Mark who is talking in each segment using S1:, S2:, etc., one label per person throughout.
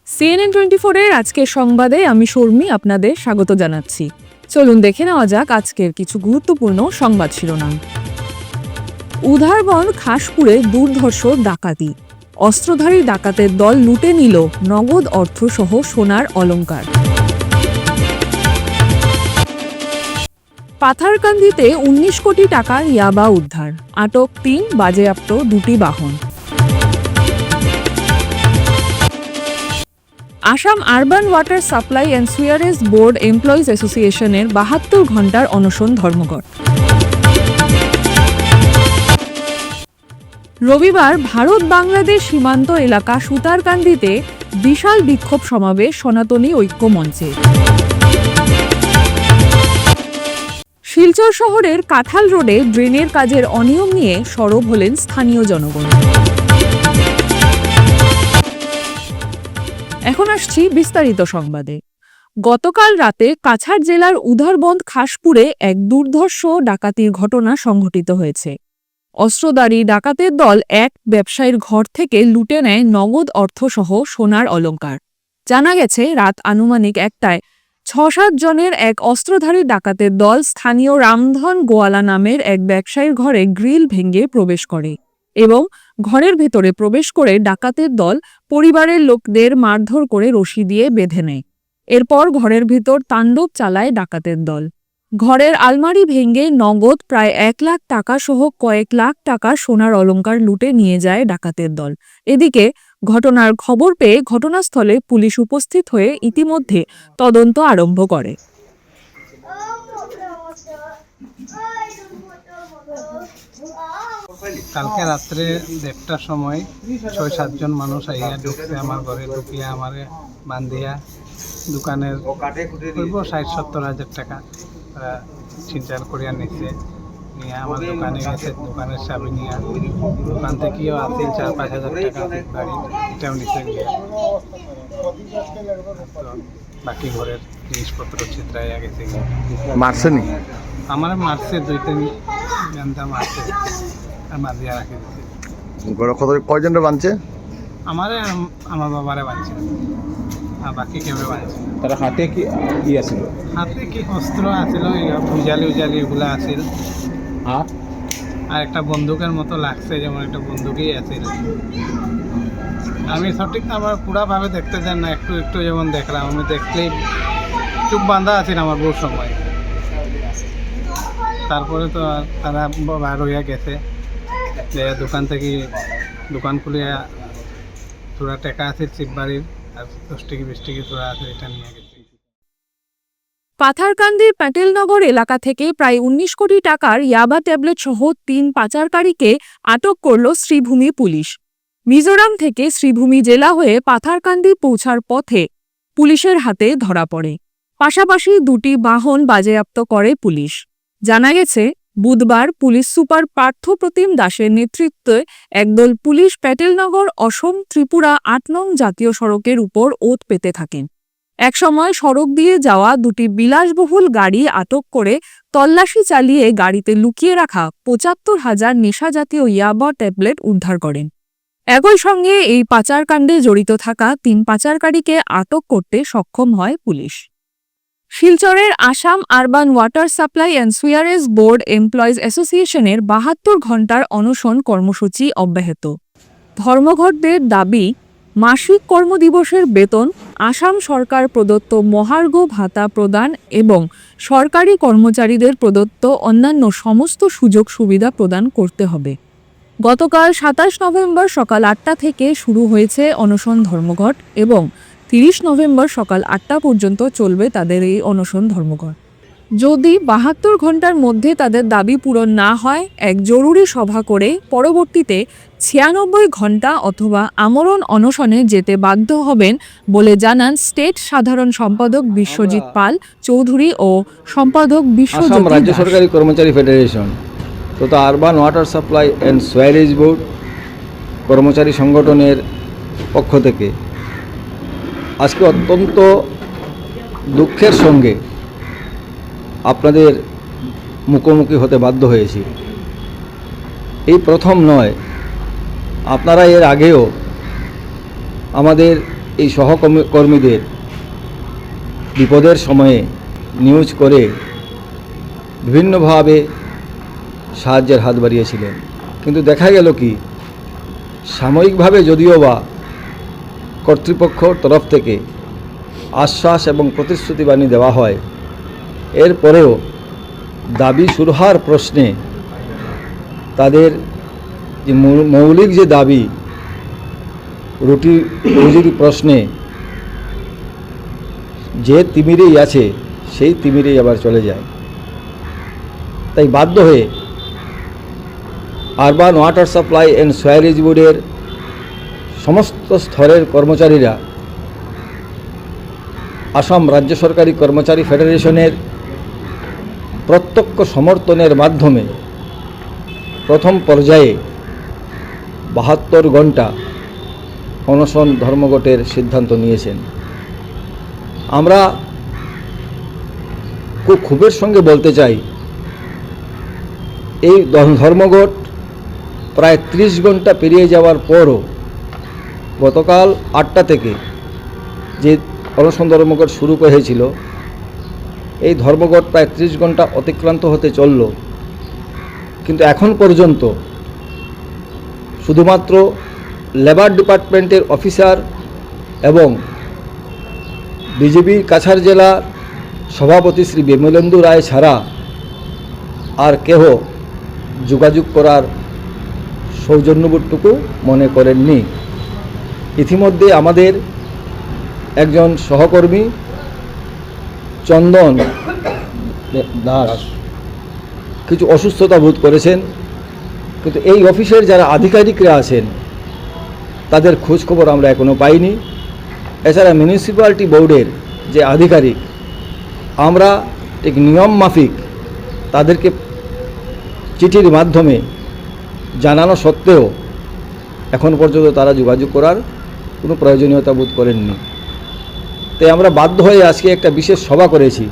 S1: CNN 24-এর আজকের সংবাদে আমি শর্মী আপনাদের স্বাগত জানাচ্ছি। চলুন দেখে নেওয়া যাক আজকের কিছু গুরুত্বপূর্ণ সংবাদ শিরোনাম। উধারবন্দ খাসপুরে দুর্ধর্ষ ডাকাতি, অস্ত্রধারী ডাকাতের দল লুটে নিল নগদ অর্থসহ সোনার অলংকার। পাথারকান্দিতে ১৯ কোটি টাকার ইয়াবা উদ্ধার, আটক ৩, বাজেয়াপ্ত ২টি বাহন। Assam urban water supply and Suarez board employees অ্যাসোসিয়েশনের ৭২ ঘণ্টার অনশন ধর্মঘট। রবিবার ভারত বাংলাদেশ সীমান্ত এলাকা সুতারকান্দিতে বিশাল বিক্ষোভ সমাবেশ সনাতনী ঐক্য মঞ্চে। শিলচর শহরের কাঁঠাল রোডে ড্রেনের কাজের অনিয়ম নিয়ে সরব হলেন স্থানীয় জনগণ। এখন আসছি বিস্তারিত সংবাদে। গতকাল রাতে কাছাড় জেলার উধারবন্দ খাসপুরে এক দুর্ধর্ষ ডাকাতির ঘটনা সংঘটিত হয়েছে। অস্ত্রধারী ডাকাতের দল এক ব্যবসায়ীর ঘর থেকে লুটে নেয় নগদ অর্থসহ সোনার অলংকার। জানা গেছে, রাত আনুমানিক ১টায় ৬-৭ জনের এক অস্ত্রধারী ডাকাতের দল স্থানীয় রামধন গোয়ালা নামের এক ব্যবসায়ীর ঘরে গ্রিল ভেঙে প্রবেশ করে এবং ঘরের ভেতরে প্রবেশ করে ডাকাতের দল পরিবারের লোকদের মারধর করে রশি দিয়ে বেঁধে নেয়। এরপর ঘরের ভিতর তাণ্ডব চালায় ডাকাতের দল। ঘরের আলমারি ভেঙে নগদ প্রায় ১ লাখ টাকা সহ কয়েক লাখ টাকা সোনার অলংকার লুটে নিয়ে যায় ডাকাতের দল। এদিকে ঘটনার খবর পেয়ে ঘটনাস্থলে পুলিশ উপস্থিত হয়ে ইতিমধ্যে তদন্ত আরম্ভ করে।
S2: কালকে রাত্রে ১:৩০টার সময় ৬-৭ জন মানুষ আইয়া ঢুকছে আমার ঘরে, ঢুকিয়া আমারে বান্ধিয়া দোকানের ৬০-৭০ হাজার টাকা ছিনতাই করিয়া নিচ্ছে। নিয়ে আমার দোকানে গেছে, দোকানের চাবি নিয়ে দোকান থেকেও আছে ৪-৫ হাজার টাকা গাড়ি এটাও নিচে গিয়ে বাকি ঘরের জিনিসপত্র ছিনতাইয়া গেছে।
S3: মারছে নি
S2: আমার মারছে ২-৩ ঘন্টা মারছে, বাঁধিয়া রাখি দিচ্ছে।
S3: কয়জনটা বাঁধছে?
S2: আমারে আমার বাবারে বাঁধছে, আর বাকি কেউ বাঁধছে।
S4: তার হাতে কি আছিল?
S2: হাতে কি অস্ত্র আছিল, উজালি এগুলা আছিল, আর একটা বন্দুকের মতো লাগছে, যেমন একটা বন্দুকই আছিল। আমি সঠিক আমার পুরাভাবে দেখতে চান না, একটু একটু যেমন দেখলাম। আমি দেখলেই চুপ বাঁধা আছিল আমার বহু সময়। তারপরে তো তারা বার হইয়া গেছে, দোকান থেকে দোকান খুলিয়া থোড়া টাকা আছে শিববাড়ির, আর ১০ টাকা ২০ টাকা থোড়া আছে, এটা নিয়ে গেছে।
S1: পাথারকান্দির প্যাটেলনগর এলাকা থেকে প্রায় ১৯ কোটি টাকার ইয়াবা ট্যাবলেট সহ ৩ পাচারকারীকে আটক করল শ্রীভূমি পুলিশ। মিজোরাম থেকে শ্রীভূমি জেলা হয়ে পাথারকান্দি পৌঁছার পথে পুলিশের হাতে ধরা পড়ে। পাশাপাশি ২টি বাহন বাজেয়াপ্ত করে পুলিশ। জানা গেছে, বুধবার পুলিশ সুপার পার্থপ্রতিম দাসের নেতৃত্বে একদল পুলিশ প্যাটেলনগর অসম ত্রিপুরা ৮ নং জাতীয় সড়কের উপর ওত পেতে থাকেন। একসময় সড়ক দিয়ে যাওয়া ২টি বিলাসবহুল গাড়ি আটক করে তল্লাশি চালিয়ে গাড়িতে লুকিয়ে রাখা ৭৫,০০০ নেশাজাতীয় ইয়াবা ট্যাবলেট উদ্ধার করেন। একই সঙ্গে এই পাচারকাণ্ডে জড়িত থাকা ৩ পাচারকারীকে আটক করতে সক্ষম হয় পুলিশ। শিলচরের Assam urban water supply and Suarez board employees অ্যাসোসিয়েশনের ৭২ ঘণ্টার অনশন কর্মসূচি অব্যাহত। ধর্মঘটদের দাবি, মাসিক কর্মদিবসের বেতন, আসাম সরকার প্রদত্ত মহার্ঘ ভাতা প্রদান এবং সরকারি কর্মচারীদের প্রদত্ত অন্যান্য সমস্ত সুযোগ সুবিধা প্রদান করতে হবে। গতকাল ২৭ নভেম্বর সকাল ৮টা থেকে শুরু হয়েছে অনশন ধর্মঘট এবং ৩০ নভেম্বর সকাল ৮টা পর্যন্ত চলবে তাদের এই অনশন ধর্মঘট। যদি ৭২ ঘণ্টার মধ্যে তাদের দাবি পূরণ না হয়, এক জরুরি সভা করে পরবর্তীতে ৯৬ ঘণ্টা অথবা আমরণ অনশনে যেতে বাধ্য হবেন বলে জানান স্টেট সাধারণ সম্পাদক বিশ্বজিৎ পাল চৌধুরী ও সম্পাদক বিশ্বজিৎ
S4: রাজ্য সরকারি কর্মচারী ফেডারেশন তথা urban water supply and Suarez board কর্মচারী সংগঠনের পক্ষ থেকে আজকে অত্যন্ত দুঃখের সঙ্গে আপনাদের মুখোমুখি হতে বাধ্য হয়েছি। এই প্রথম নয়, আপনারা এর আগেও আমাদের এই সহকর্মীদের বিপদের সময়ে নিউজ করে বিভিন্নভাবে সাহায্যের হাত বাড়িয়েছিলেন। কিন্তু দেখা গেল কি, সাময়িকভাবে যদিও বা কর্তৃপক্ষর তরফ থেকে আশ্বাস এবং প্রতিশ্রুতিবাণী দেওয়া হয়, এরপরেও দাবি সুরাহার প্রশ্নে তাদের যে মৌলিক যে দাবি রুটি রুজির প্রশ্নে যে তিমিরেই আছে সেই তিমিরেই আবার চলে যায়। তাই বাধ্য হয়ে urban water supply and sewerage বোর্ডের সমস্ত স্তরের কর্মচারীরা আসাম রাজ্য সরকারি কর্মচারী ফেডারেশনের প্রত্যক্ষ সমর্থনের মাধ্যমে প্রথম পর্যায়ে 72 ঘন্টা অনশন ধর্মঘটের সিদ্ধান্ত নিয়েছেন। আমরা খুব ক্ষোভের সঙ্গে বলতে চাই, এই ধর্মঘট প্রায় 30 ঘন্টা পেরিয়ে যাওয়ার পরও গতকাল 8টা থেকে যে অনশন ধর্মঘট শুরু হয়েছিল, এই ধর্মঘট প্রায় 30 ঘন্টা অতিক্রান্ত হতে চলল, কিন্তু এখন পর্যন্ত শুধুমাত্র লেবার ডিপার্টমেন্টের অফিসার এবং বিজেপির কাছাড় জেলার সভাপতি শ্রী বিমলেন্দু রায় ছাড়া আর কেহ যোগাযোগ করার সৌজন্যবোধটুকু মনে করেননি। ইতিমধ্যে আমাদের একজন সহকর্মী চন্দন দাস কিছু অসুস্থতা বোধ করেছেন, কিন্তু এই অফিসের যারা আধিকারিকরা আছেন তাদের খোঁজখবর আমরা এখনও পাইনি। এছাড়া মিউনিসিপ্যালিটি বোর্ডের যে আধিকারিক, আমরা ঠিক নিয়ম মাফিক তাদেরকে চিঠির মাধ্যমে জানানো সত্ত্বেও এখন পর্যন্ত তারা যোগাযোগ করার কোনো প্রয়োজনীয়তা বোধ করেননি। তাই আমরা বাধ্য হয়ে আজকে একটা বিশেষ সভা করেছি।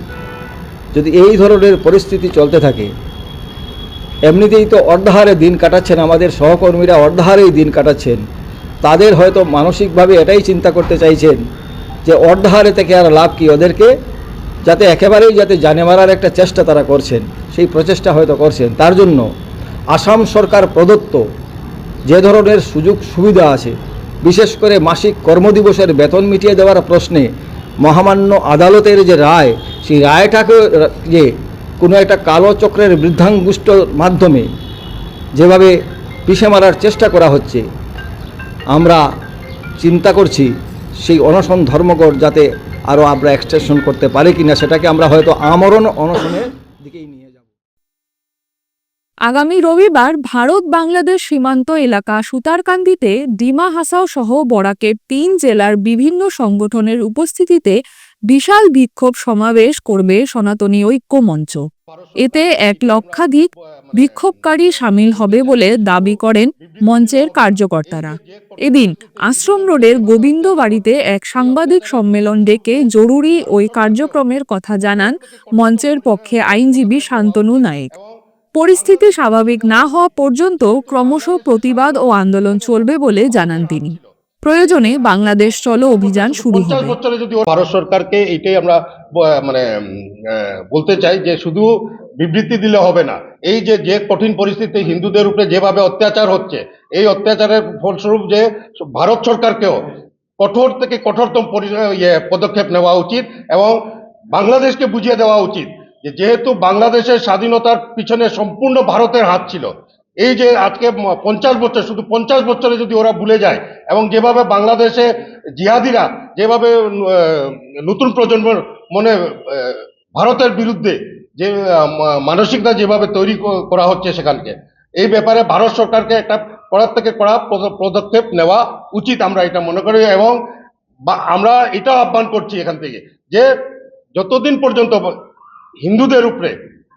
S4: যদি এই ধরনের পরিস্থিতি চলতে থাকে, এমনিতেই তো অর্ধাহারে দিন কাটাচ্ছেন আমাদের সহকর্মীরা, অর্ধাহারেই দিন কাটাচ্ছেন, তাদের হয়তো মানসিকভাবে এটাই চিন্তা করতে চাইছেন যে অর্ধাহারে থেকে আর লাভ কি, ওদেরকে যাতে একেবারেই যাতে জানে মারার একটা চেষ্টা তারা করছেন, সেই প্রচেষ্টা হয়তো করছেন। তার জন্য আসাম সরকার প্রদত্ত যে ধরনের সুযোগ সুবিধা আছে, বিশেষ করে মাসিক কর্মদিবসের বেতন মিটিয়ে দেওয়ার প্রশ্নে মহামান্য আদালতের যে রায়, সেই রায়টাকে যে কোনো একটা কালো চক্রের বৃদ্ধাঙ্গুষ্ঠর মাধ্যমে যেভাবে পিষে মারার চেষ্টা করা হচ্ছে, আমরা চিন্তা করছি সেই অনশন ধর্মঘট যাতে আরও আমরা এক্সটেনশন করতে পারি কিনা, সেটাকে আমরা হয়তো আমরণ অনশনের দিকেই নিয়ে যাব।
S1: আগামী রবিবার ভারত বাংলাদেশ সীমান্ত এলাকা সুতারকান্দিতে ডিমা হাসাও সহ বরাকের 3 জেলার বিভিন্ন সংগঠনের উপস্থিতিতে বিশাল বিক্ষোভ সমাবেশ করবে সনাতনী ঐক্য মঞ্চ। এতে 1 লক্ষাধিক বিক্ষোভকারী সামিল হবে বলে দাবি করেন মঞ্চের কার্যকর্তারা। এদিন আশ্রম রোডের গোবিন্দবাড়িতে এক সাংবাদিক সম্মেলন ডেকে জরুরি ওই কার্যক্রমের কথা জানান মঞ্চের পক্ষে আইনজীবী শান্তনু নায়েক। পরিস্থিতি স্বাভাবিক না হওয়া পর্যন্ত ক্রমশ প্রতিবাদ ও আন্দোলন চলবে বলে জানান তিনি। প্রয়োজনে বাংলাদেশ চলো অভিযান শুরু হবে।
S5: 50 বছরে যদি ভারত সরকারকে এইটাই আমরা মানে বলতে চাই যে শুধু বিবৃতি দিলে হবে না। এই যে কঠিন পরিস্থিতি হিন্দুদের উপরে যেভাবে অত্যাচার হচ্ছে, এই অত্যাচারের ফলস্বরূপ যে ভারত সরকারকেও কঠোর থেকে কঠোরতম পদক্ষেপ নেওয়া উচিত এবং বাংলাদেশকে বুঝিয়ে দেওয়া উচিত যে যেহেতু বাংলাদেশের স্বাধীনতার পিছনে সম্পূর্ণ ভারতের হাত ছিল, এই যে আজকে 50 বছর, শুধু 50 বছরে যদি ওরা ভুলে যায় এবং যেভাবে বাংলাদেশে জিহাদিরা যেভাবে নতুন প্রজন্মের মনে ভারতের বিরুদ্ধে যে মানসিকতা যেভাবে তৈরি করা হচ্ছে সেখানকে, এই ব্যাপারে ভারত সরকারকে একটা কড়ার থেকে কড়া পদক্ষেপ নেওয়া উচিত, আমরা এটা মনে করি। এবং আমরা এটা আহ্বান করছি এখান থেকে যে যতদিন পর্যন্ত হিন্দুদের উপরে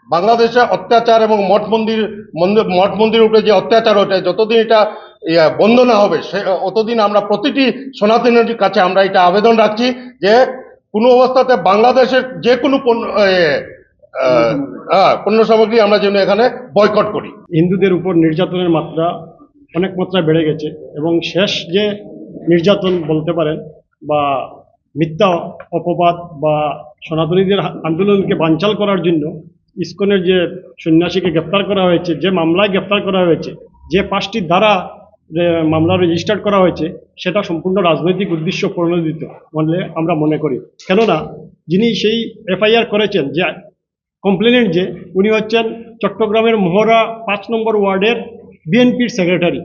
S5: বাংলাদেশে অত্যাচার এবং মঠ মন্দিরের উপরে যে অত্যাচার ওঠে, যতদিন এটা বন্ধ না হবে অতদিন আমরা প্রতিটি সনাতনীর কাছে আমরা এটা আবেদন রাখছি যে কোনো অবস্থাতে বাংলাদেশের যে কোনো পণ্য সামগ্রী আমরা যেন এখানে বয়কট করি।
S6: হিন্দুদের উপর নির্যাতনের মাত্রা অনেক মাত্রায় বেড়ে গেছে এবং শেষ যে নির্যাতন বলতে পারেন বা মিথ্যা অপবাদ বা সনাতনীদের আন্দোলনকে বানচাল করার জন্য ইসকনের যে সন্ন্যাসীকে গ্রেপ্তার করা হয়েছে, যে মামলায় গ্রেপ্তার করা হয়েছে, যে 5টি ধারা মামলা রেজিস্টার করা হয়েছে, সেটা সম্পূর্ণ রাজনৈতিক উদ্দেশ্য প্রণোদিত বলে আমরা মনে করি। কেননা যিনি সেই এফআইআর করেছেন, যে কমপ্লেনেন্ট, যে উনি হচ্ছেন চট্টগ্রামের মহড়া 5 নম্বর ওয়ার্ডের বিএনপির সেক্রেটারি।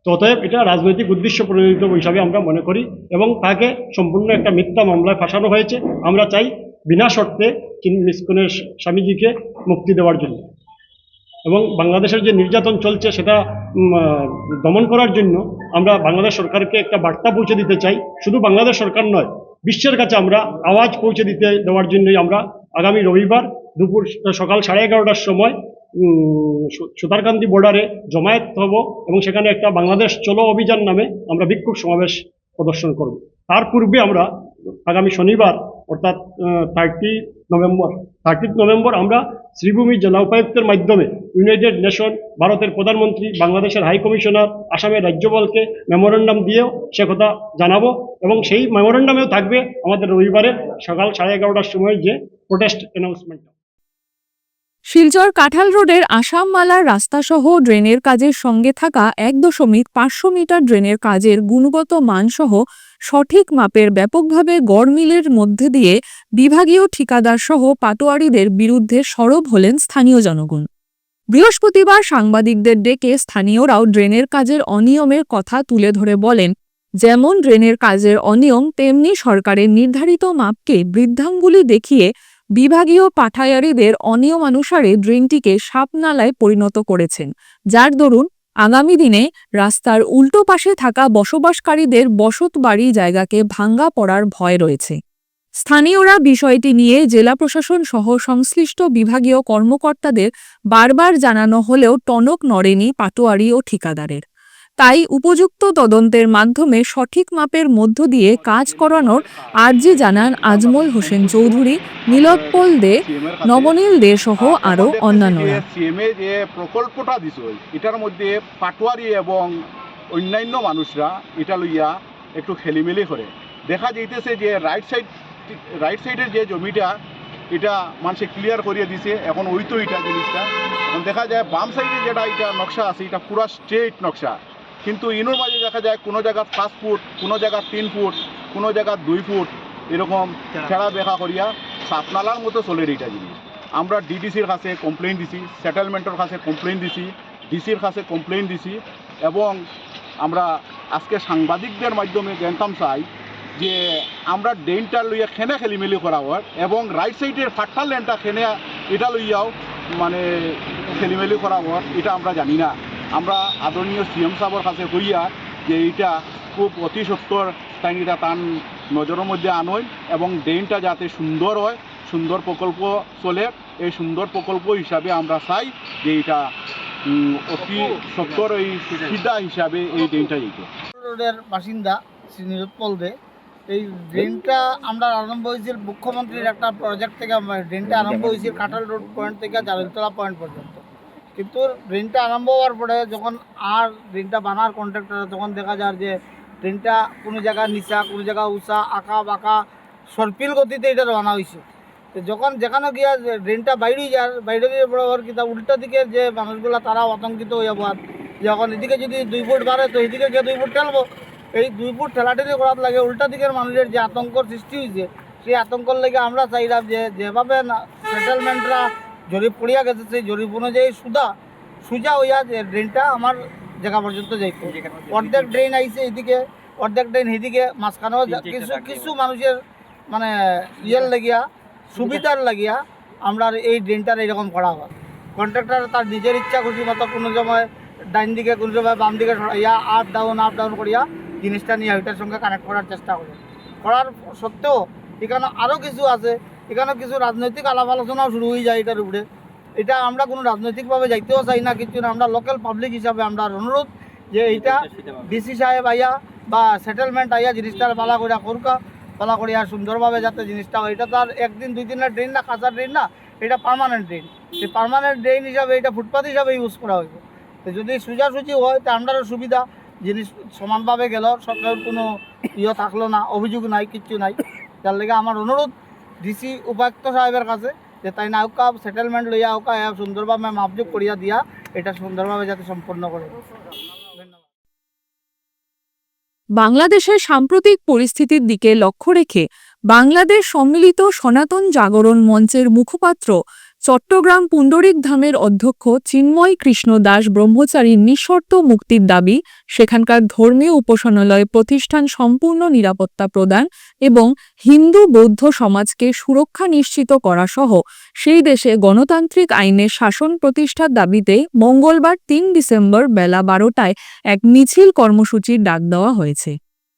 S6: অতএব এটা রাজনৈতিক উদ্দেশ্য প্রণোদিত হিসাবে আমরা মনে করি এবং তাকে সম্পূর্ণ একটা মিথ্যা মামলায় ফাঁসানো হয়েছে। আমরা চাই বিনা শর্তে ইসকনের স্বামীজিকে মুক্তি দেওয়ার জন্য এবং বাংলাদেশের যে নির্যাতন চলছে সেটা দমন করার জন্য আমরা বাংলাদেশ সরকারকে একটা বার্তা পৌঁছে দিতে চাই। শুধু বাংলাদেশ সরকার নয়, বিশ্বের কাছে আমরা আওয়াজ পৌঁছে দেওয়ার জন্যই আমরা আগামী রবিবার সকাল 11:30টার সময় সুতারকান্দি বর্ডারে জমায়েত হব এবং সেখানে একটা বাংলাদেশ চলো অভিযান নামে আমরা বিক্ষোভ সমাবেশ প্রদর্শন করব। তার পূর্বে আমরা আগামী শনিবার অর্থাৎ 30 নভেম্বর আমরা শ্রীভূমি জেলা উপায়ুক্তের মাধ্যমে ইউনাইটেড নেশন, ভারতের প্রধানমন্ত্রী, বাংলাদেশের হাই কমিশনার, আসামের রাজ্যপালকে মেমোরেন্ডাম দিয়েও সে কথা জানাবো এবং সেই মেমোরেন্ডামেও থাকবে আমাদের রবিবারের সকাল 11:30টার সময় যে প্রোটেস্ট অ্যানাউন্সমেন্ট।
S1: শিলচর কাঁঠাল রোডের আসামমালার রাস্তাসহ ড্রেনের কাজের সঙ্গে থাকা 1.5 মিটার ড্রেনের কাজের গুণগত মানসহ সঠিক মাপের ব্যাপকভাবে গড়মিলের মধ্যে দিয়ে বিভাগীয় ঠিকাদার সহ পাটোয়ারিদের বিরুদ্ধে সরব হলেন স্থানীয় জনগণ। বৃহস্পতিবার সাংবাদিকদের ডেকে স্থানীয়রাও ড্রেনের কাজের অনিয়মের কথা তুলে ধরে বলেন, যেমন ড্রেনের কাজের অনিয়ম, তেমনি সরকারের নির্ধারিত মাপকে বৃদ্ধাঙ্গুলি দেখিয়ে বিভাগীয় পাঠায়ারিদের অনিয়মানুসারে ড্রেনটিকে সাপনালায় পরিণত করেছেন, যার দরুন আগামী দিনে রাস্তার উল্টো পাশে থাকা বসবাসকারীদের বসতবাড়ি জায়গাকে ভাঙ্গা পড়ার ভয় রয়েছে। স্থানীয়রা বিষয়টি নিয়ে জেলা প্রশাসন সহ সংশ্লিষ্ট বিভাগীয় কর্মকর্তাদের বারবার জানানো হলেও টনক নড়েনি পাটোয়ারি ও ঠিকাদারের। তাই উপযুক্ত তদন্তের মাধ্যমে সঠিক মাপের মধ্য দিয়ে কাজ করানোর আর্জি জানান আজমল হোসেন চৌধুরী, নীলোৎপল দে, নবনীল দে সহ আরও অন্যান্যরা।
S7: সিএমএ যে প্রকল্পটা দিছে এটার মধ্যে পাটোয়ারি এবং অন্যান্য মানুষরা এটা লইয়া একটু খেলিমেলি করে। দেখা যাইতেছে যে রাইট সাইডের যে জমিটা এটা মানুষে ক্লিয়ার করিয়ে দিছে, এখন ওই তো এটা জিনিসটা। এখন দেখা যায় বাম সাইডে যেটা এটা নকশা আছে এটা পুরো স্ট্রেট নকশা, কিন্তু ইনোর মাঝে দেখা যায় কোনো জায়গা 5 ফুট, কোনো জায়গা 3 ফুট, কোনো জায়গা 2 ফুট এরকম ছেঁড়া বেখা করিয়া সাপনালার মতো চলে এইটা জিনিস। আমরা ডিডিসির কাছে কমপ্লেন দিছি, সেটেলমেন্টের কাছে কমপ্লেন দিছি, ডিসির কাছে কমপ্লেন দিছি এবং আমরা আজকে সাংবাদিকদের মাধ্যমে জানতাম চাই যে আমরা ড্রেনটা লইয়া খেনে খেলিমেলি করা হয় এবং রাইট সাইডের ফাট্টার লেনটা খেনে এটা লইয়াও মানে খেলিমেলি করা হয়, এটা আমরা জানি না। আমরা আদরণীয় সিএম সাহেবের কাছে কইয়া যে এইটা খুব অতি সত্তর তাইনিটা তার নজরের মধ্যে আনয় এবং ড্রেনটা যাতে সুন্দর হয়, সুন্দর প্রকল্প চলে, এই সুন্দর প্রকল্প হিসাবে আমরা চাই যে এটা অতি সত্তর এই সিধা হিসাবে এই ড্রেনটা যেতে।
S8: রোডের বাসিন্দা শ্রী নীলোৎপল দে। এই ড্রেনটা আমরা আরম্ভ হয়েছিল মুখ্যমন্ত্রীর একটা প্রজেক্ট থেকে। ড্রেনটা আরম্ভ হয়েছিল কাঁঠাল রোড পয়েন্ট থেকে জালিলতলা পয়েন্ট পর্যন্ত, কিন্তু ড্রেনটা আরম্ভ হওয়ার পরে যখন আর ড্রেনটা বানার কন্ট্রাক্টর, তখন দেখা যায় যে ড্রেনটা কোনো জায়গা নিচা, কোনো জায়গা উঁচা, আঁকা বাঁকা সর্পিল গতিতে এটা বানা হয়েছে। তো যখন যেখানে গিয়া ড্রেনটা বাইরে যায়, বাইরে গিয়ে বরাবর কিন্তু উল্টা দিকে যে মানুষগুলা তারাও আতঙ্কিত হয়ে যাবো। যখন এদিকে যদি 2 ফুট বাড়ে তো এদিকে গিয়ে 2 ফুট ঠেলবো। এই 2 ফুট ঠেলাঠেলি করার লাগে উল্টা দিকের মানুষের যে আতঙ্কর সৃষ্টি হয়েছে, সেই আতঙ্কর লেগে আমরা চাইলাম যে যেভাবে সেটেলমেন্টরা জরিপ করিয়া গেছে সেই জরিপ অনুযায়ী সুজা হইয়া যে ড্রেনটা আমার জায়গা পর্যন্ত যাইতো। অর্ধেক ড্রেন আইছে এদিকে, অর্ধেক ড্রেন এদিকে, মাঝখানেও কিছু মানুষের মানে ইয়ের লাগিয়া সুবিধার লাগিয়া আমরা এই ড্রেনটার এইরকম করা হয়। কন্ট্রাক্টর তার নিজের ইচ্ছা খুশি মতো কোনো সময় ডাইন দিকে, কোনো সময় বাম দিকে সরাইয়া আপ ডাউন করিয়া জিনিসটা নিয়ে ওইটার সঙ্গে কানেক্ট করার চেষ্টা করার সত্ত্বেও এখানে আরও কিছু আছে, এখানে কিছু রাজনৈতিক আলাপ আলোচনাও শুরু হয়ে যায় এটার উপরে। এটা আমরা কোনো রাজনৈতিকভাবে যাইতেও চাই না কিছু না। আমরা লোকাল পাবলিক হিসাবে আমরা অনুরোধ যে এইটা ডিসি সাহেব আইয়া বা সেটেলমেন্ট আইয়া জিনিসটার পালা করিয়া করুকা, পালা করিয়া সুন্দরভাবে যাতে জিনিসটা হয়। এটা তার 1 দিন 2 দিনের ড্রেন না, কাঁচা ড্রেন না, এটা পার্মানেন্ট ড্রেন। এই পার্মানেন্ট ড্রেন হিসাবে এটা ফুটপাথ হিসাবে ইউজ করা হইব। তো যদি সোজাসুজি হয় তো আমরারও সুবিধা, জিনিস সমানভাবে গেল, সরকারের কোনো থাকলো না, অভিযোগ নাই, কিচ্ছু নাই। তার লেগে আমার অনুরোধ ডিসি উপায়ুক্ত সাহেবের কাছে যে তাই না ওকা সেটেলমেন্ট লইয়া ওকা সুন্দরভাবে মাপযোগ করিয়া দিয়া এটা সুন্দরভাবে যাতে সম্পন্ন করে। ধন্যবাদ।
S1: বাংলাদেশের সাম্প্রতিক পরিস্থিতির দিকে লক্ষ্য রেখে বাংলাদেশ সম্মিলিত সনাতন জাগরণ মঞ্চের মুখপাত্র চট্টগ্রাম পুণ্ডরিক ধামের অধ্যক্ষ চিন্ময় কৃষ্ণ দাস ব্রহ্মচারীর নিঃশর্ত মুক্তির দাবি, সেখানকার ধর্মীয় উপাসনালয় প্রতিষ্ঠান সম্পূর্ণ নিরাপত্তা প্রদান এবং হিন্দু বৌদ্ধ সমাজকে সুরক্ষা নিশ্চিত করা সহ সেই দেশে গণতান্ত্রিক আইনের শাসন প্রতিষ্ঠার দাবিতে মঙ্গলবার ৩ ডিসেম্বর বেলা ১২টায় এক মিছিল কর্মসূচির ডাক দেওয়া হয়েছে।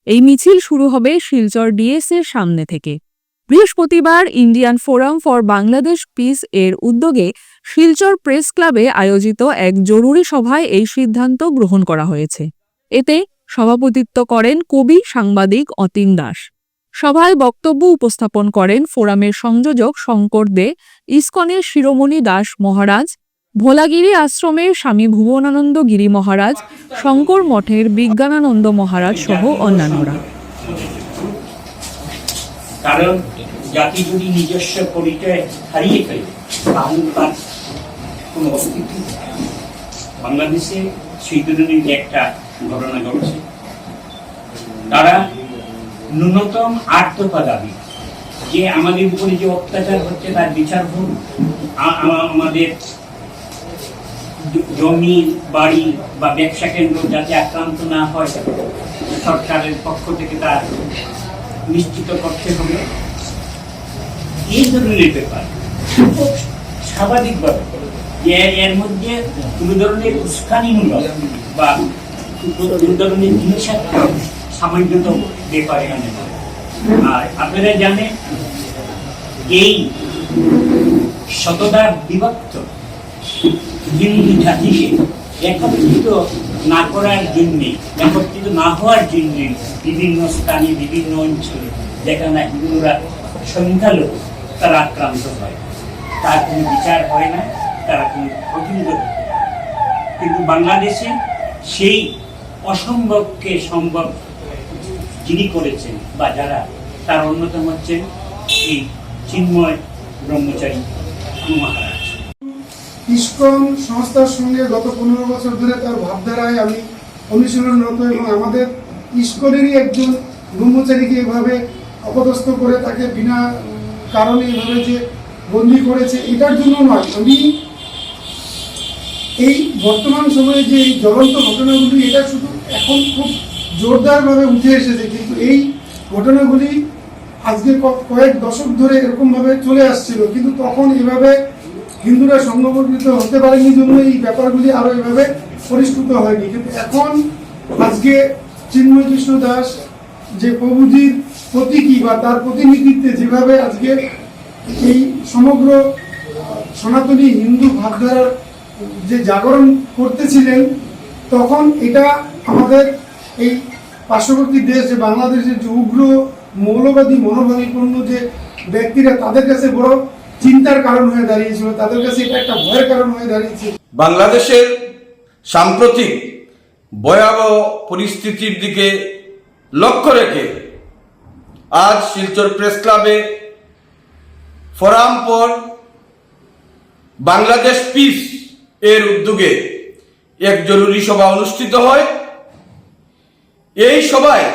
S1: এই মিছিল শুরু হবে শিলচর ডিএসের সামনে থেকে। বৃহস্পতিবার Indian forum for Bangladesh piece এর উদ্যোগে শিলচর প্রেস ক্লাবে আয়োজিত এক জরুরি সভায় এই সিদ্ধান্ত গ্রহণ করা হয়েছে। এতে সভাপতিত্ব করেন কবি সাংবাদিক অতীন দাস। সভায় বক্তব্য উপস্থাপন করেন ফোরামের সংযোজক শঙ্কর দে, ইসকনের শিরোমণি দাস মহারাজ, ভোলাগিরি আশ্রমের স্বামী ভুবনানন্দ গিরি মহারাজ, শঙ্কর মঠের বিজ্ঞানানন্দ মহারাজ সহ অন্যান্যরা।
S9: কারণ জাতি যদি নিজস্ব পরিচয় হারিয়ে ফেলে তাহলে তার কোনো অস্তিত্ব নেই। বাংলাদেশে সেই ধরনের একটা ঘটনা ঘটছে। তারা ন্যূনতম ৮ দফা দাবি যে আমাদের উপরে যে অত্যাচার হচ্ছে তার বিচার হোক, আমাদের জমি বাড়ি বা ব্যবসা কেন্দ্র যাতে আক্রান্ত না হয় সরকারের পক্ষ থেকে তার নিশ্চিত করতে হবে। এই ধরনের ব্যাপার খুব স্বাভাবিকভাবে যে এর মধ্যে কোনো ধরনের উস্কানিমূলক বা কোনো ধরনের জিনিসের সামান্যত ব্যাপারে আনে। আর আপনারা জানেন এই শতদা বিভক্ত হিন্দু জাতিকে একত্রিত না করার জন্যে, একত্রিত না হওয়ার জন্যে বিভিন্ন স্থানে বিভিন্ন অঞ্চলে যেখানে হিন্দুরা সংখ্যালঘু তারা আক্রান্ত হয়, তার কোনো বিচার হয় না, তারা কোনো প্রতিনিধি। কিন্তু বাংলাদেশে সেই অসম্ভবকে সম্ভব যিনি করেছেন বা যারা, তার অন্যতম হচ্ছেন এই চিন্ময় ব্রহ্মচারী মহারাজ।
S10: ইসকন সংস্থার সঙ্গে গত ১৫ বছর ধরে তার ভাবধারায় আমি অনুশীলনরত এবং আমাদের ইসকনেরই একজন ব্রহ্মচারীকে এভাবে অপদস্থ করে তাকে বিনা কারণে এভাবে যে বন্দি করেছে, এটার জন্য নয়। আমি এই বর্তমান সময়ে যে এই জ্বলন্ত ঘটনাগুলি, এটা শুধু এখন খুব জোরদারভাবে উঠে এসেছে, কিন্তু এই ঘটনাগুলি আজকে কয়েক দশক ধরে এরকমভাবে চলে আসছিল, কিন্তু তখন এভাবে হিন্দুরা সংগঠিত হতে পারেনি জন্য এই ব্যাপারগুলি আরো এভাবে পরিষ্কৃত হয়নি। কিন্তু এখন আজকে চিন্ময় কৃষ্ণ দাস যে প্রভুজির প্রতীকী বা তার প্রতিনিধিত্বে যেভাবে আজকে এই সমগ্র সনাতনী হিন্দু ভাবধারার যে জাগরণ করতেছিলেন, তখন এটা আমাদের এই পার্শ্ববর্তী দেশ যে বাংলাদেশের যে উগ্র মৌলবাদী মনোভাবাপন্ন যে ব্যক্তিরা, তাদের কাছে বড় চিন্তার কারণ হয়ে দাঁড়িয়েছিল, তাদের কাছে এটা একটা ভয়ের কারণ হয়ে দাঁড়িয়েছে।
S11: বাংলাদেশের সাম্প্রতিক ভয়াবহ পরিস্থিতির দিকে লক্ষ্য রেখে আজ শিলচর প্রেস ক্লাবে ফোরাম ফর বাংলাদেশ পিস এর উদ্যোগে এক জরুরি সভা অনুষ্ঠিত হয়। এই সভায়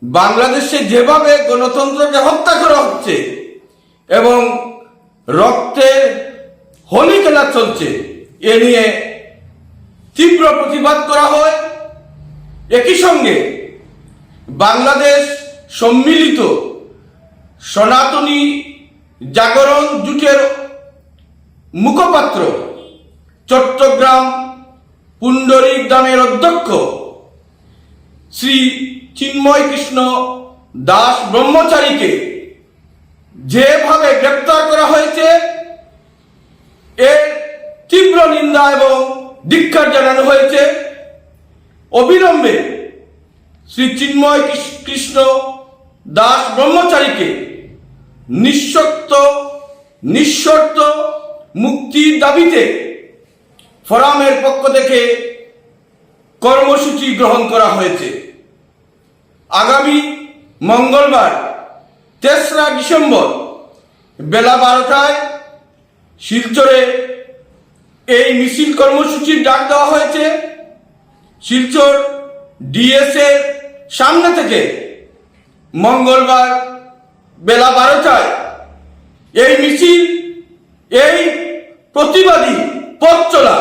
S11: বাংলাদেশে যেভাবে গণতন্ত্রকে হত্যা করা হচ্ছে এবং রক্তের হোলি খেলা চলছে, এ নিয়ে তীব্র প্রতিবাদ করা হয়। একই সঙ্গে বাংলাদেশ সম্মিলিত সনাতনী জাগরণ জোটের মুখপাত্র চট্টগ্রাম পুণ্ডরিক ধামের অধ্যক্ষ শ্রী চিন্ময় কৃষ্ণ দাস ব্রহ্মচারীকে যেভাবে গ্রেপ্তার করা হয়েছে, এর তীব্র নিন্দা এবং ধিক্কার জানানো হয়েছে। অবিলম্বে শ্রী চিন্ময় কৃষ্ণ দাস ব্রহ্মচারীকে নিঃশর্ত মুক্তির দাবিতে ফোরামের পক্ষ থেকে কর্মসূচি গ্রহণ করা হয়েছে। আগামী মঙ্গলবার 3রা ডিসেম্বর বেলা 12টায় শিলচরে এই মিছিল কর্মসূচির ডাক দেওয়া হয়েছে। শিলচর ডিএস এর সামনে থেকে মঙ্গলবার বেলা 12টায় এই মিছিল, এই প্রতিবাদী পথ চলা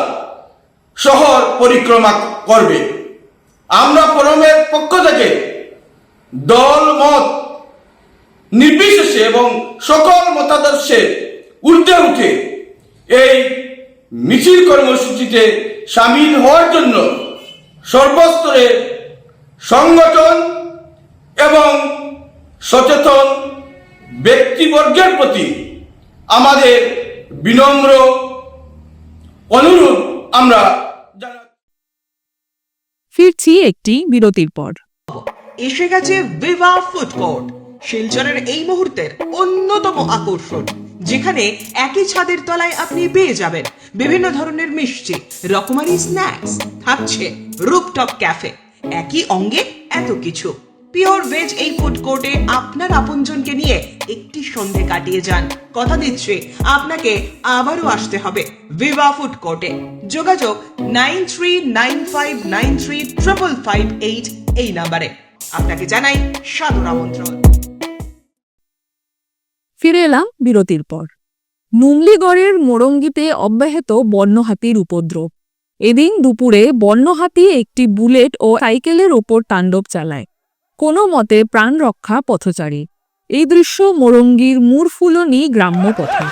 S11: শহর পরিক্রমা করবে। আমরা ফোরামের পক্ষ থেকে দল মত নির্বিশেষে এবং সকল মতাদর্শে ঊর্ধ্বে উঠে এই মিছিল কর্মসূচিতে সামিল হওয়ার জন্য সর্বস্তরের সংগঠন এবং সচেতন ব্যক্তিবর্গের প্রতি আমাদের বিনম্র অনুরোধ আমরা জানাচ্ছি।
S1: ফিরছি একটি বিরতির পর।
S12: এসে গেছে ভিভা ফুড কোর্ট, শিলচরের এই মুহূর্তের অন্যতম আকর্ষণ, যেখানে একই ছাদের তলায় আপনি পেয়ে যাবেন বিভিন্ন ধরনের মিষ্টি, রকমারি স্ন্যাক্স, থাকছে রুফটপ ক্যাফে, একই অঙ্গে এত কিছু। পিওর ভেজ এই ফুড কোর্টে আপনার আপনজনকে নিয়ে একটি সন্ধে কাটিয়ে যান। কথা দিচ্ছি আপনাকে আবারও আসতে হবে ভিভা ফুড কোর্টে। যোগাযোগ 9395935558 এই নাম্বারে। আপনাকে জানাই সাদর আমন্ত্রণ।
S1: ফিরে এলাম বিরতির পর। নুমলিগড়ের মোরঙ্গিতে অব্যাহত বন্যহাতির উপদ্রব। এদিন দুপুরে বন্যহাতি একটি বুলেট ও সাইকেলের ওপর তাণ্ডব চালায়। কোনো মতে প্রাণ রক্ষা পথচারী। এই দৃশ্য মোরঙ্গির মুরফুলনি গ্রাম্য পথে।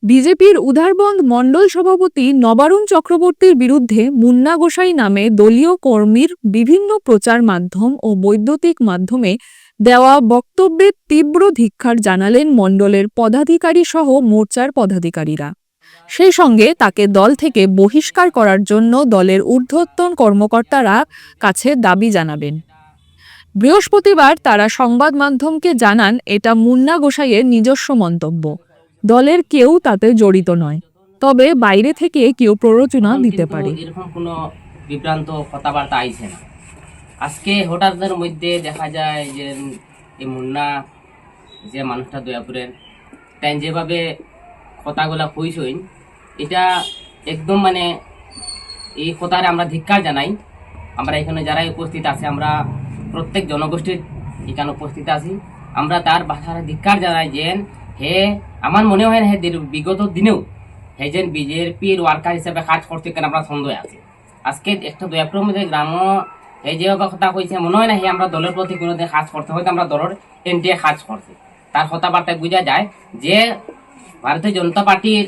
S1: বিজেপির উদারবন্দ মণ্ডল সভাপতি নবারুণ চক্রবর্তীর বিরুদ্ধে মুন্না গোসাই নামে দলীয় কর্মীর বিভিন্ন প্রচার মাধ্যম ও বৈদ্যুতিক মাধ্যমে দেওয়া বক্তব্যের তীব্র ধিক্কার জানালেন মণ্ডলের পদাধিকারী সহ মোর্চার পদাধিকারীরা। সেই সঙ্গে তাকে দল থেকে বহিষ্কার করার জন্য দলের ঊর্ধ্বতন কর্মকর্তারা কাছে দাবি জানাবেন। বৃহস্পতিবার তারা সংবাদ মাধ্যমকে জানান, এটা মুন্না গোসাইয়ের নিজস্ব মন্তব্য, দলের কেউ তাতে জড়িত নয়, তবে বাইরে থেকে কেউ প্ররোচনা দিতে পারে।
S13: এরকম কোনো বিভ্রান্ত কথাবার্তা আইছে না। আজকে হঠাৎের মধ্যে দেখা যায় যে এই মুন্না যে মানুষটা দয়াপুরের তাই যেভাবে কথাগুলা কইসইন, এটা একদম মানে এই কথারে আমরা ধিক্কার জানাই। আমরা এখানে যারা উপস্থিত আছে, আমরা প্রত্যেক জনগোষ্ঠীর এখানে উপস্থিত আছি, আমরা তার ভাষার ধিক্কার জানাই যে হে আমার মনে হয় না হে বিগত দিনেও হে যেন বিজেপির ওয়ার্কার হিসেবে কাজ করতে কেন আমরা সন্দেহ আছে। আজকে একটা দয়াপুরের মধ্যে গ্রাম হে যে কথা কইছে, মনে হয় না হে আমরা দলের প্রতি কোনোদিন কাজ করতে, হয়তো আমরা দলের এনটিএ কাজ করছি। তার কথাবার্তায় বোঝা যায় যে ভারতীয় জনতা পার্টির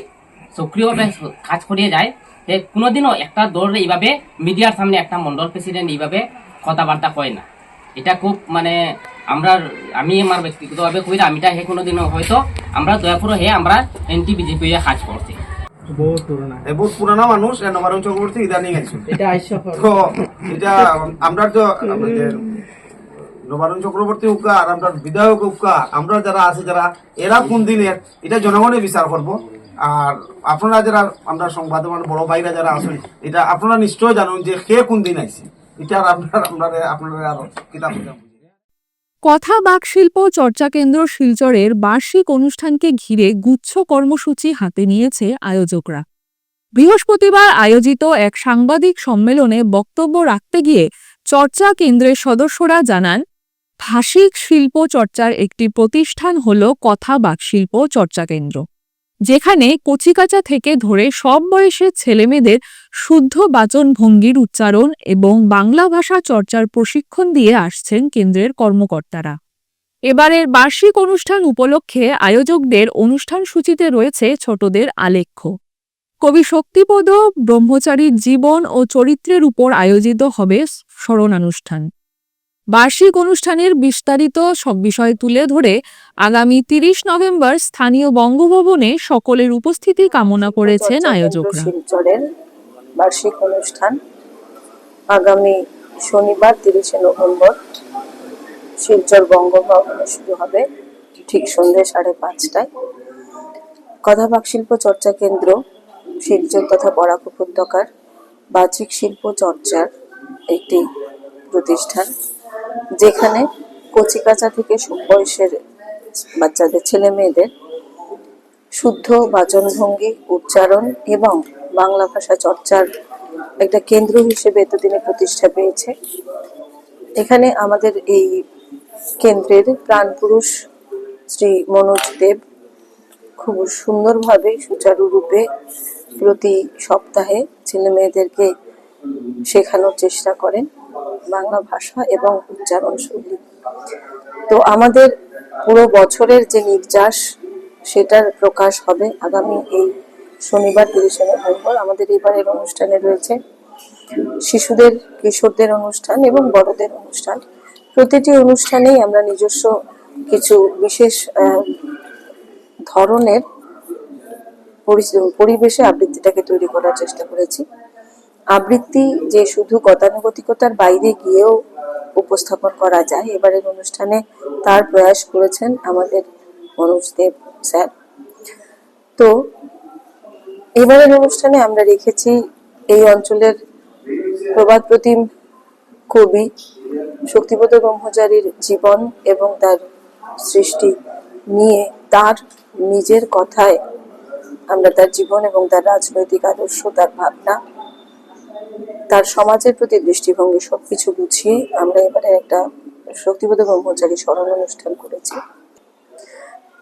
S13: সক্রিয়ভাবে কাজ করিয়ে যায় যে কোনোদিনও একটা দল এইভাবে মিডিয়ার সামনে একটা মন্ডল প্রেসিডেন্ট এইভাবে কথাবার্তা কয় না। এটা খুব মানে আমি আমার ব্যক্তিগতভাবে কই আমিটা হে কোনোদিনও হয়তো আমরা দয়াপুর হে আমরা এনটি বিজেপি কাজ করছি।
S14: বহুত পুরানা মানুষ নবারুণ চক্রবর্তী ইদানিং আছে তো এটা আমরা তো আমাদের নবারুণ চক্রবর্তী উকা আর আমরা বিধায়ক উকা আমরা যারা আছে যারা এরা কোন দিনের এটা জনগণে বিচার করবো। আর আপনারা যারা আমরা সংবাদ বড় ভাইরা যারা আছেন, এটা আপনারা নিশ্চয় জানুন যে কে কোন দিন আইছে, এটা আপনারা আরো কিতাব।
S1: কথা বাকশিল্প চর্চা কেন্দ্র শিলচরের বার্ষিক অনুষ্ঠানকে ঘিরে গুচ্ছ কর্মসূচি হাতে নিয়েছে আয়োজকরা। বৃহস্পতিবার আয়োজিত এক সাংবাদিক সম্মেলনে বক্তব্য রাখতে গিয়ে চর্চা কেন্দ্রের সদস্যরা জানান, ভাষিক শিল্প চর্চার একটি প্রতিষ্ঠান হল কথা বাকশিল্প চর্চা কেন্দ্র, যেখানে কচিকাঁচা থেকে ধরে সব বয়সের ছেলেমেয়েদের শুদ্ধ বাচন ভঙ্গির উচ্চারণ এবং বাংলা ভাষা চর্চার প্রশিক্ষণ দিয়ে আসছেন কেন্দ্রের কর্মকর্তারা। এবারের বার্ষিক অনুষ্ঠান উপলক্ষে আয়োজকদের অনুষ্ঠান সূচিতে রয়েছে ছোটদের আলেখ্য। কবি শক্তিপদ ব্রহ্মচারীর জীবন ও চরিত্রের উপর আয়োজিত হবে স্মরণানুষ্ঠান। বার্ষিক অনুষ্ঠানের বিস্তারিত সব বিষয় তুলে ধরে আগামী 30 নভেম্বর স্থানীয় বঙ্গভবনে সকলের উপস্থিতি কামনা করেছেন আয়োজকরা।
S15: শিলচরের বার্ষিক অনুষ্ঠান আগামী শনিবার 30 নভেম্বর শিলচর বঙ্গভবনে শুরু হবে ঠিক সন্ধ্যে 5:30টায়। কথাবাক শিল্প চর্চা কেন্দ্র শিলচর তথা বরাক উপত্যকার বাচিক শিল্প চর্চার একটি প্রতিষ্ঠান, যেখানে কচিকাঁচা থেকে বয়সের বাচ্চাদের, ছেলে মেয়েদের শুদ্ধ বাচনভঙ্গি, উচ্চারণ এবং বাংলা ভাষা চর্চার একটা কেন্দ্র হিসেবে এতদিনে প্রতিষ্ঠা পেয়েছে। এখানে আমাদের এই কেন্দ্রের প্রাণপুরুষ শ্রী মনোজ দেব খুব সুন্দরভাবে সুচারুরূপে প্রতি সপ্তাহে ছেলে মেয়েদেরকে শেখানোর চেষ্টা করেন বাংলা ভাষা এবং উচ্চারণ শৈলী। তো আমাদের পুরো বছরের যে নির্যাস সেটার প্রকাশ হবে আগামী এই শনিবার 30 নভেম্বর। আমাদের এবারের অনুষ্ঠানে রয়েছে শিশুদের, কিশোরদের অনুষ্ঠান এবং বড়দের অনুষ্ঠান। প্রতিটি অনুষ্ঠানেই আমরা নিজস্ব কিছু বিশেষ ধরনের পরিবেশে আবৃত্তিটাকে তৈরি করার চেষ্টা করেছি। আবৃত্তি যে শুধু গতানুগতিকতার বাইরে গিয়েও উপস্থাপন করা যায়, এবারের অনুষ্ঠানে তার প্রয়াস করেছেন আমাদের মনোজ দেব স্যার। তো এবারের অনুষ্ঠানে আমরা রেখেছি এই অঞ্চলের প্রবাদ প্রতিম কবি শক্তিপদ ব্রহ্মচারীর জীবন এবং তার সৃষ্টি নিয়ে তার নিজের কথায় আমরা তার জীবন এবং তার রাজনৈতিক আদর্শ, তার ভাবনা, তার সমাজের প্রতি দৃষ্টিভঙ্গি সবকিছু গুছিয়ে আমরা এবারে একটা শক্তিপদ ব্রহ্মচারী স্মরণ অনুষ্ঠান করেছি।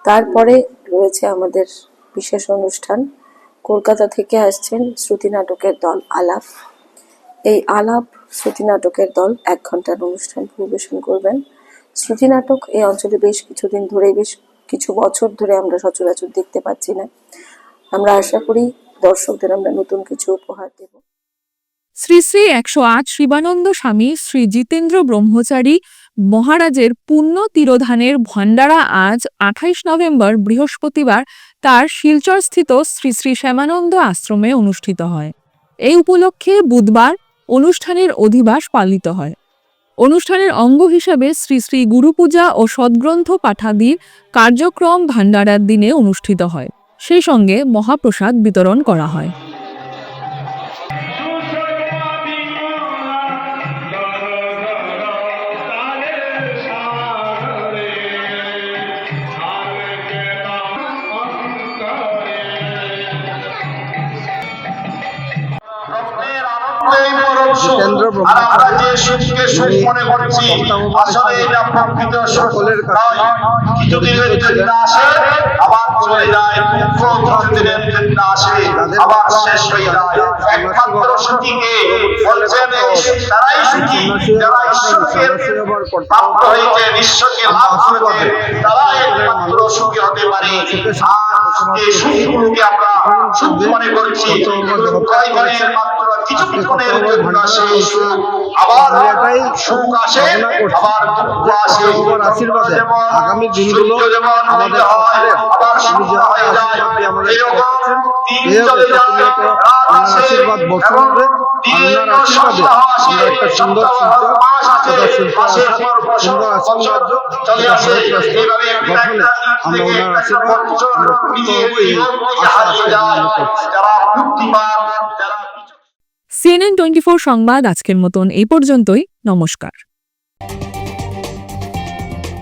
S15: তারপরে রয়েছে আমাদের বিশেষ অনুষ্ঠান। কলকাতা থেকে আসছেন শ্রুতি নাটকের দল আলাপ। এই আলাপ শ্রুতি নাটকের দল 1 ঘন্টার অনুষ্ঠান পরিবেশন করবেন। শ্রুতি নাটক এই অঞ্চলে বেশ কিছুদিন ধরে, বেশ কিছু বছর ধরে আমরা সচরাচর দেখতে পাচ্ছি না। আমরা আশা করি দর্শকদের আমরা নতুন কিছু উপহার দেব।
S1: শ্রী শ্রী 108 শিবানন্দ স্বামী শ্রী জিতেন্দ্র ব্রহ্মচারী মহারাজের পুণ্য তিরোধানের ভান্ডারা আজ 28 নভেম্বর বৃহস্পতিবার তার শিলচর স্থিত শ্রী শ্রী শ্যামানন্দ আশ্রমে অনুষ্ঠিত হয়। এই উপলক্ষে বুধবার অনুষ্ঠানের অধিবাস পালিত হয়। অনুষ্ঠানের অঙ্গ হিসাবে শ্রী শ্রী গুরুপূজা ও সদ্গ্রন্থ পাঠাদির কার্যক্রম ভান্ডারার দিনে অনুষ্ঠিত হয়। সেই সঙ্গে মহাপ্রসাদ বিতরণ করা হয়।
S3: জিতেন্দ্র সকলের কাছে আশীর্বাদে আগামী দিনগুলো আমাদের আশীর্বাদ বছর হবে। আপনার আশীর্বাদে আমরা একটা সুন্দর সুন্দর আশীর্বাদ গঠনে আমরা ওনার আশীর্বাদ
S1: CNN 24 সংবাদ আজকের মতন এই পর্যন্তই। নমস্কার।